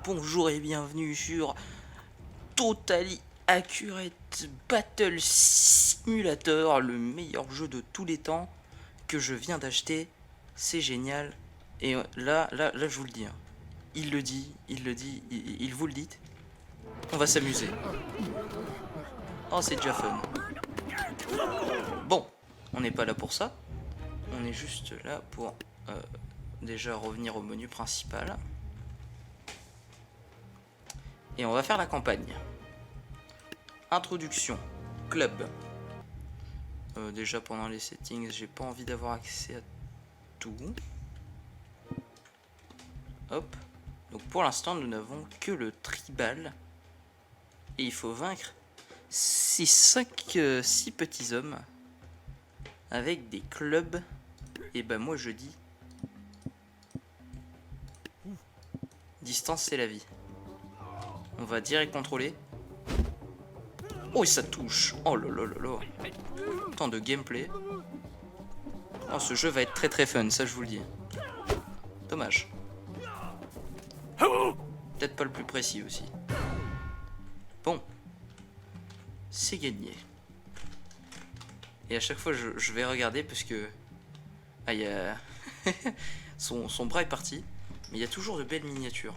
bonjour et bienvenue sur Totally Accurate Battle Simulator, le meilleur jeu de tous les temps que je viens d'acheter. C'est génial. Et là, je vous le dis. Il le dit, il vous le dit. On va s'amuser. Oh, c'est déjà fun. Bon, on n'est pas là pour ça. On est juste là pour déjà revenir au menu principal. Et on va faire la campagne. Introduction. Club. Déjà pendant les settings, j'ai pas envie d'avoir accès à tout. Hop. Donc pour l'instant, nous n'avons que le tribal. Et il faut vaincre ces 6 petits hommes avec des clubs. Et ben moi je dis distance c'est la vie. On va direct contrôler. Oh et ça touche. Oh là là là là. Tant de gameplay. Oh ce jeu va être très très fun, ça je vous le dis. Dommage. Peut-être pas le plus précis aussi. Bon. C'est gagné. Et à chaque fois je vais regarder parce que... Ah il y a... son bras est parti. Mais il y a toujours de belles miniatures.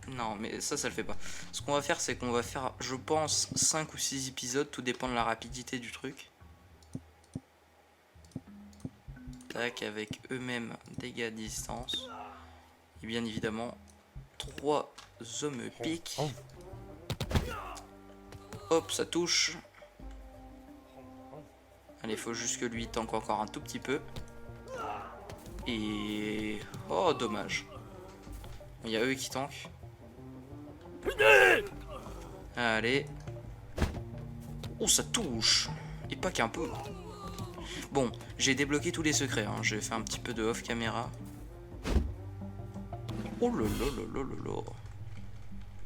Non mais ça le fait pas. Ce qu'on va faire c'est qu'on va faire je pense 5 ou 6 épisodes. Tout dépend de la rapidité du truc. Tac, avec eux-mêmes dégâts à distance. Et bien évidemment 3 hommes piques. Hop ça touche. Allez faut juste que lui tank encore un tout petit peu. Et... Oh dommage. Il y a eux qui tankent. Allez. Oh ça touche. Et pas qu'un peu. Bon, j'ai débloqué tous les secrets, hein. J'ai fait un petit peu de off caméra. Oh là là là là là là.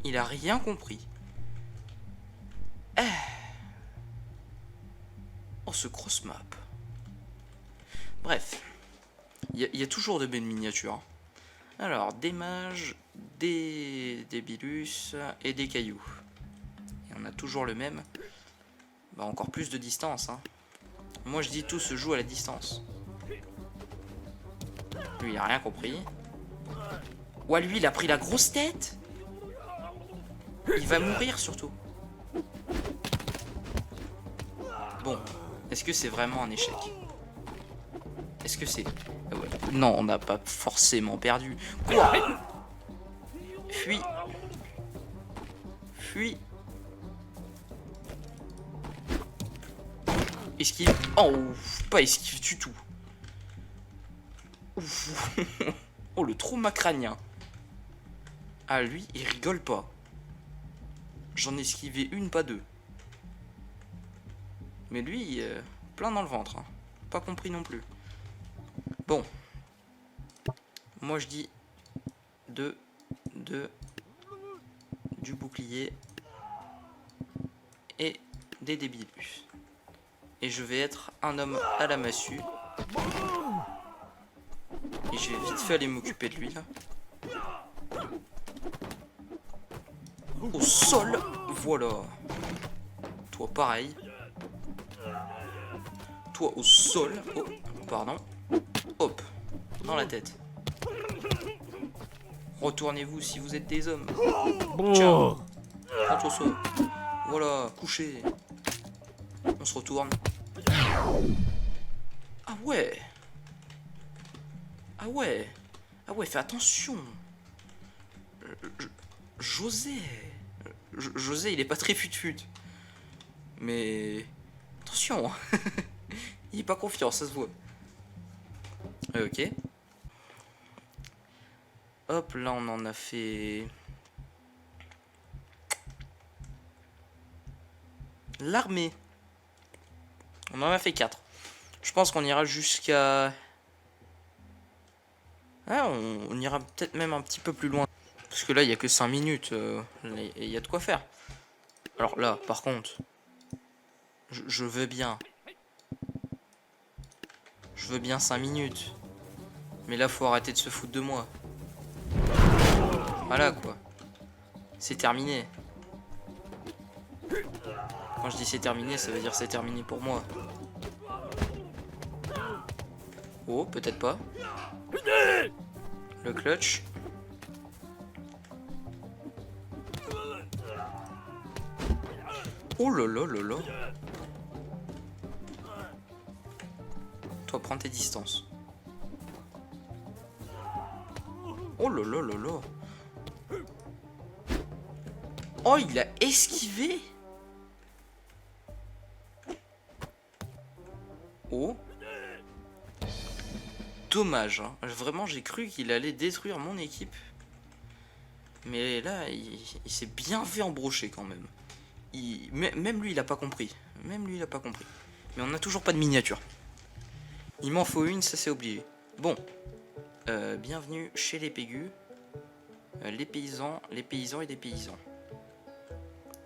Il a rien compris. Oh ce cross map. Bref. Il y a toujours de belles miniatures. Alors, des mages, des bilus et des cailloux. Et on a toujours le même. Bah, encore plus de distance. Hein. Moi, je dis tout se joue à la distance. Lui, il a rien compris. Ouah, lui, il a pris la grosse tête. Il va mourir, surtout. Bon, est-ce que c'est vraiment un échec? Est-ce que c'est... Ah ouais. Non, on n'a pas forcément perdu. Quoi? Fuis. Fuis. Esquive. Oh, pas esquive du tout. Ouf. Oh, le trauma crânien. Ah, lui, il rigole pas. J'en ai esquivé une, pas deux. Mais lui, plein dans le ventre. Hein. Pas compris non plus. Bon. Moi, je dis du bouclier et des débilus. Et je vais être un homme à la massue. Et je vais vite fait aller m'occuper de lui là. Au sol. Voilà. Toi pareil. Toi au sol. Oh, pardon. Hop. Dans la tête. Retournez-vous si vous êtes des hommes. Ciao. Rentre au saut. Voilà, couché. On se retourne. Ah ouais. Ah ouais. Ah ouais, fais attention. José. José, il est pas très fut-fut. Mais... Attention. Il est pas confiant, ça se voit. Ok. Hop, là on en a fait... L'armée. On en a fait 4. Je pense qu'on ira jusqu'à... Ah, on ira peut-être même un petit peu plus loin. Parce que là, il n'y a que 5 minutes. Il y a de quoi faire. Alors là, par contre... Je veux bien. Je veux bien 5 minutes. Mais là, faut arrêter de se foutre de moi. Voilà quoi. C'est terminé. Quand je dis c'est terminé, ça veut dire c'est terminé pour moi. Oh, peut-être pas. Le clutch. Oh là là là là. Toi, prends tes distances. Oh là là là là. Oh, il a esquivé. Oh. Dommage. Hein. Vraiment, j'ai cru qu'il allait détruire mon équipe. Mais là, il s'est bien fait embrocher quand même. Même lui, il a pas compris. Même lui, il a pas compris. Mais on n'a toujours pas de miniature. Il m'en faut une, ça c'est obligé. Bon. Bienvenue chez les Pégus. Les paysans et des paysans.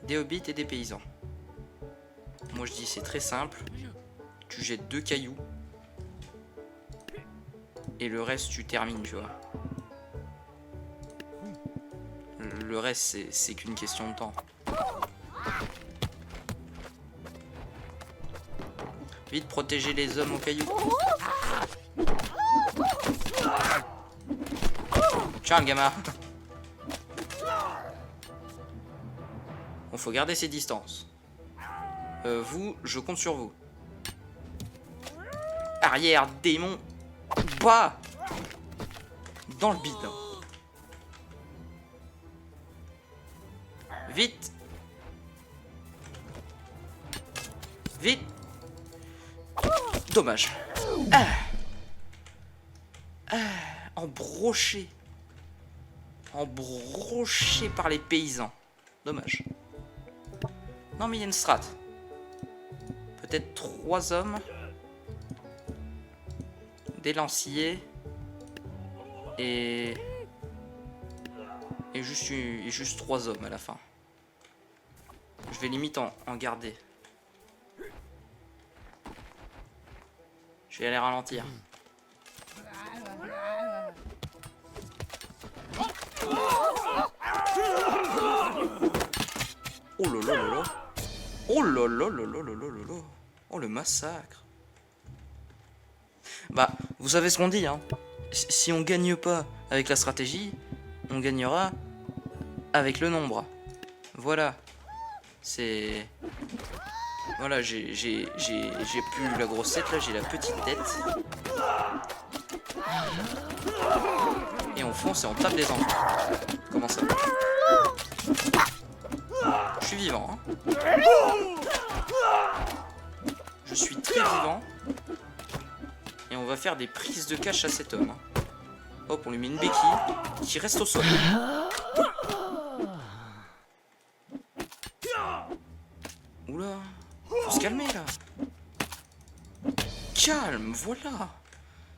Des hobbits et des paysans. Moi je dis c'est très simple. Tu jettes 2 cailloux. Et le reste tu termines, tu vois. Le reste c'est qu'une question de temps. Vite, protéger les hommes aux cailloux. Tiens, gamin. Bon, faut garder ses distances. Vous, je compte sur vous. Arrière, démon. Pas dans le bide. Vite. Vite. Dommage. Embroché. Embroché par les paysans. Dommage. Non mais il y a une strat. Peut-être 3 hommes. Des lanciers. Et juste 3 hommes à la fin. Je vais limite en garder. Je vais aller ralentir. Oh là là là là. Oh là là là là là là là là. Oh le massacre. Bah, vous savez ce qu'on dit, hein. Si on gagne pas avec la stratégie, on gagnera avec le nombre. Voilà. C'est... Voilà, j'ai plus la grosse tête, là, j'ai la petite tête. Et on fonce et on tape des enfants. Comment ça? Je suis vivant, hein. Je suis très vivant. Et on va faire des prises de cache à cet homme. Hop, on lui met une béquille qui reste au sol. Oula, faut se calmer là. Calme, voilà.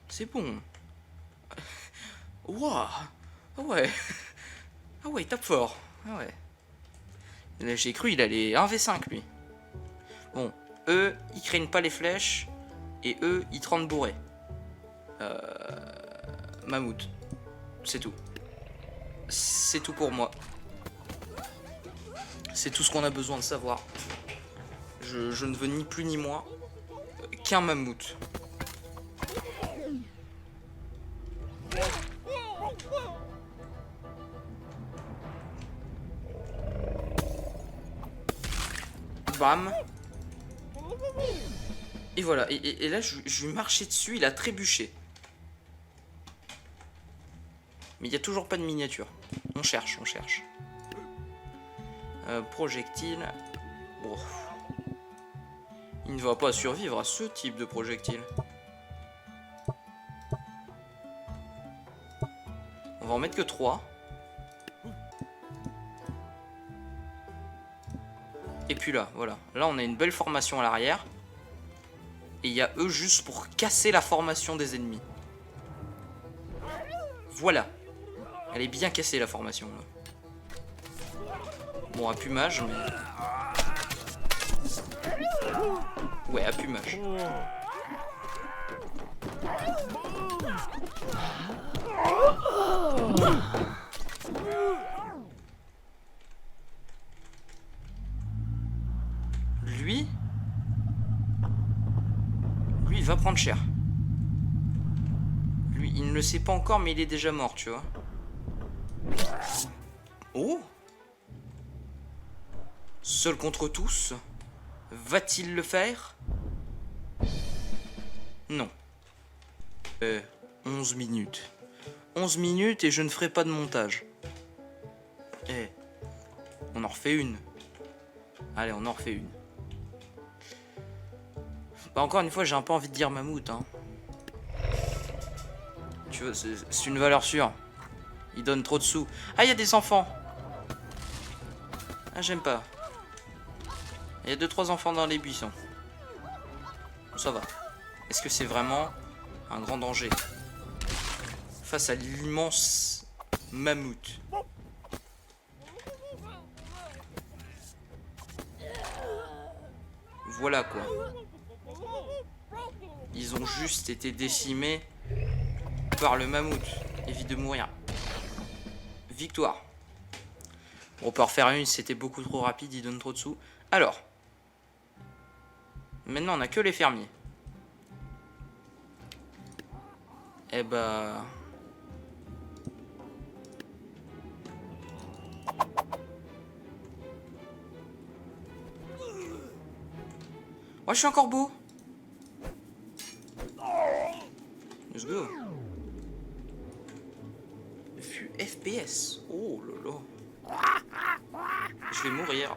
C'est bon. Waouh. Ah ouais. Ah ouais, il tape fort. Ah ouais. Là, j'ai cru il allait 1v5 lui. Bon, eux, ils craignent pas les flèches. Et eux, ils te rendent bourré. Mammouth. C'est tout. C'est tout pour moi. C'est tout ce qu'on a besoin de savoir. Je ne veux ni plus ni moins qu'un mammouth. Bam. Et voilà. Et là, je lui marchais dessus, il a trébuché. Mais il n'y a toujours pas de miniature. On cherche, on cherche. Projectile. Bon. Il ne va pas survivre à ce type de projectile. On va en mettre que 3. Et puis là, voilà. Là, on a une belle formation à l'arrière. Et il y a eux juste pour casser la formation des ennemis. Voilà. Elle est bien cassée la formation. Là. Bon, appumage, mais... Ouais, appumage. de chair. Lui, il ne le sait pas encore, mais il est déjà mort, tu vois. Oh! Seul contre tous? Va-t-il le faire? Non. 11 minutes. 11 minutes et je ne ferai pas de montage. Eh, on en refait une. Allez, on en refait une. Bah, encore une fois, j'ai un peu envie de dire mammouth, hein. Tu vois, c'est une valeur sûre. Il donne trop de sous. Ah, il y a des enfants. Ah, j'aime pas. Il y a 2-3 enfants dans les buissons. Ça va. Est-ce que c'est vraiment un grand danger face à l'immense mammouth? Voilà quoi. Ils ont juste été décimés par le mammouth. Évite de mourir. Victoire. On peut en refaire une, c'était beaucoup trop rapide, il donne trop de sous. Alors. Maintenant, on n'a que les fermiers. Eh bah... Oh, je suis encore beau. Let's go. FPS. Oh là là. Je vais mourir.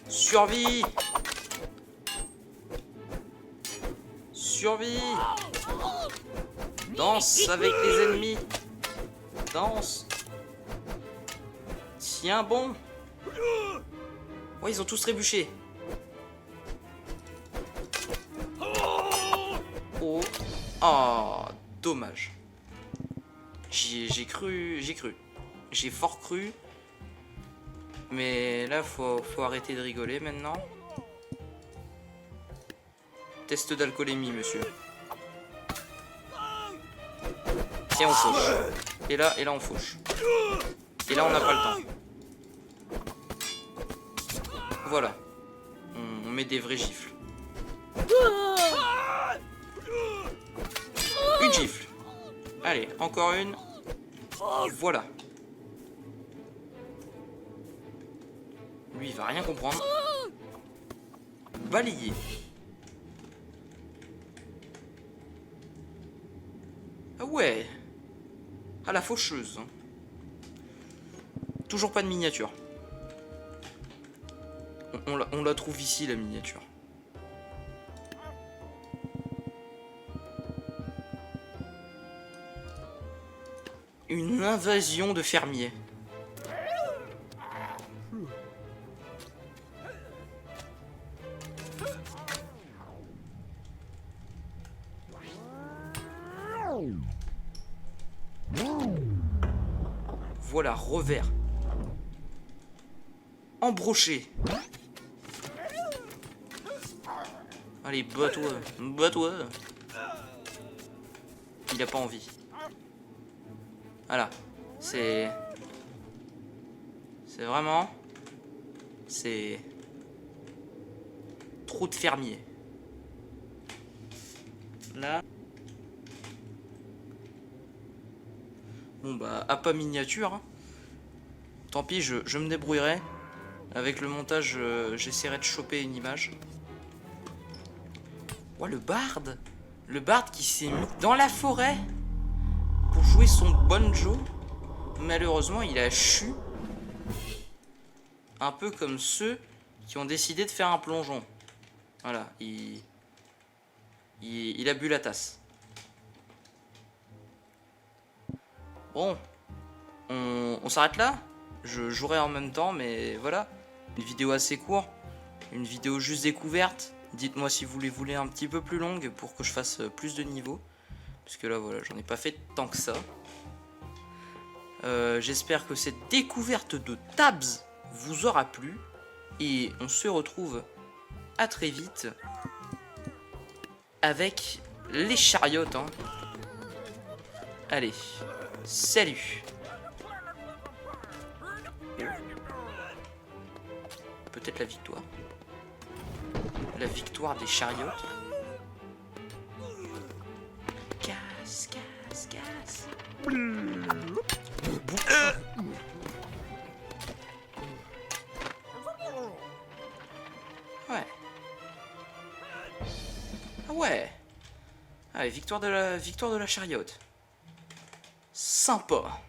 Survie. Survie. Danse avec les ennemis. Danse. Tiens bon. Ouais, ils ont tous trébuché. Oh. Oh, dommage. J'ai cru. J'ai fort cru. Mais là, faut arrêter de rigoler maintenant. Test d'alcoolémie, monsieur. Et on fauche. Et là, on fauche. Et là, on n'a pas le temps. Voilà. On met des vrais gifles. Une gifle. Allez, encore une. Voilà. Lui, il va rien comprendre. Balayer. Ah ouais. Ah, la faucheuse. Toujours pas de miniature. On la trouve ici, la miniature. Une invasion de fermiers. Voilà, revers. Embroché. Allez, bats-toi. Bats-toi. Il a pas envie. Voilà. C'est vraiment... C'est... Trop de fermiers. Là... Bon bah, à pas miniature. Hein. Tant pis, je me débrouillerai. Avec le montage, j'essaierai de choper une image. Oh, le barde. Le barde qui s'est mis dans la forêt pour jouer son banjo. Malheureusement, il a chu. Un peu comme ceux qui ont décidé de faire un plongeon. Voilà, il a bu la tasse. Bon, on s'arrête là. Je jouerai en même temps, mais voilà. Une vidéo assez courte. Une vidéo juste découverte. Dites-moi si vous les voulez un petit peu plus longue pour que je fasse plus de niveaux. Parce que là, voilà, j'en ai pas fait tant que ça. J'espère que cette découverte de Tabs vous aura plu. Et on se retrouve à très vite avec les chariotes. Hein. Allez, salut. Peut-être la victoire. La victoire des chariotes. Casse, casse. Ouais. Ah ouais. Allez, victoire de la chariote. Sympa.